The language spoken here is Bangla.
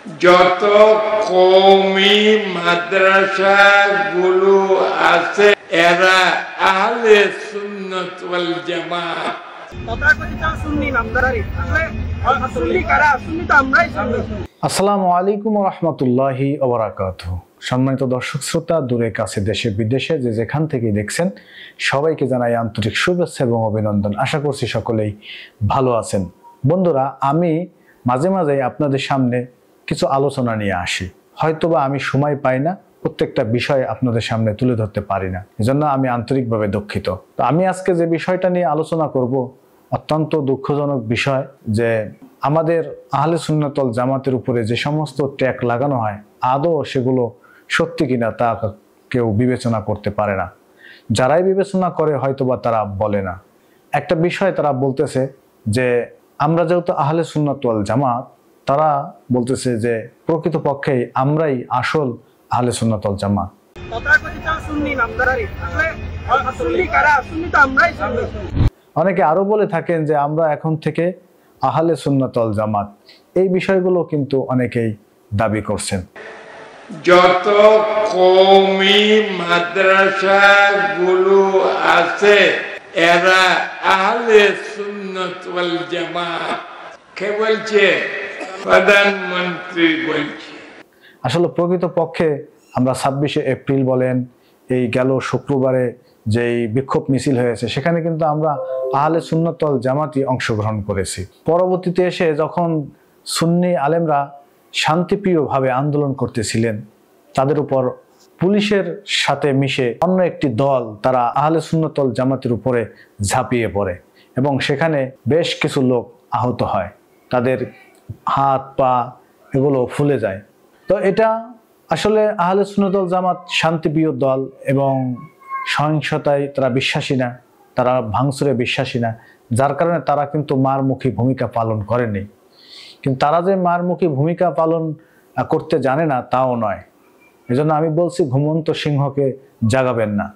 যত কওমি মাদ্রাসাগুলো আছে এরা আহলে সুন্নাত ওয়াল জামাত। আসসালামু আলাইকুম ওয়া রাহমাতুল্লাহি ওয়া বারাকাতুহু। সম্মানিত দর্শক শ্রোতা, দূরে কাছে দেশে বিদেশে যে যেখান থেকে দেখছেন, সবাইকে জানাই আন্তরিক শুভেচ্ছা এবং অভিনন্দন। আশা করছি সকলেই ভালো আছেন। বন্ধুরা, আমি মাঝে মাঝে আপনাদের সামনে কিছু আলোচনা নিয়ে আসি। হয়তোবা আমি সময় পাই না, প্রত্যেকটা বিষয় আপনাদের সামনে তুলে ধরতে পারি না, এজন্য আমি আন্তরিকভাবে দুঃখিত। তো আমি আজকে যে বিষয়টা নিয়ে আলোচনা করব, অত্যন্ত দুঃখজনক বিষয় যে আমাদের আহলে সুন্নাত ওয়াল জামাতের উপরে যে সমস্ত ট্যাগ লাগানো হয়, আদৌ সেগুলো সত্যি কিনা তা কেউ বিবেচনা করতে পারে না। যারাই বিবেচনা করে হয়তোবা তারা বলে না। একটা বিষয় তারা বলতেছে যে আমরা যেহেতু আহলে সুন্নাত ওয়াল জামাত, তারা বলতেছে যে প্রকৃতপক্ষেই আমরাই আসল আহলে সুন্নাত ওয়াল জামাত। অনেকে আরো বলে থাকেন যে আমরা এখন থেকে আহলে সুন্নাত ওয়াল জামাত। এই বিষয়গুলো কিন্তু অনেকেই দাবি করছেন। যত কওমি মাদ্রাসাগুলো আছে এরা আহলে সুন্নাত ওয়াল জামাত। কে বলছে? প্রধানমন্ত্রী বলছে। আসলে প্রকৃতপক্ষে আমরা 26শে এপ্রিল বলেন, এই গেল শুক্রবারে যেই বিক্ষোভ মিছিল হয়েছে, সেখানে কিন্তু আমরা আহলে সুন্নাত ওয়াল জামাতই অংশগ্রহণ করেছি। পরবর্তীতে এসে যখন সুন্নি আলেমরা শান্তিপ্রিয়ভাবে আন্দোলন করতেছিলেন, তাদের উপর পুলিশের সাথে মিশে অন্য একটি দল তারা আহলে সুন্নাত ওয়াল জামাতের উপরে ঝাঁপিয়ে পড়ে এবং সেখানে বেশ কিছু লোক আহত হয়, তাদের হাত পা এগুলো ফুলে যায়। তো এটা আসলে আহলে সুন্নাত ওয়াল জামাত শান্তিপ্রিয় দল এবং সহিংসতায় তারা বিশ্বাসী না, তারা ভাঙচুরে বিশ্বাসী না, যার কারণে তারা কিন্তু মারমুখী ভূমিকা পালন করেনি। কিন্তু তারা যে মারমুখী ভূমিকা পালন করতে জানে না তাও নয়। এজন্য আমি বলছি, ঘুমন্ত সিংহকে জাগাবেন না।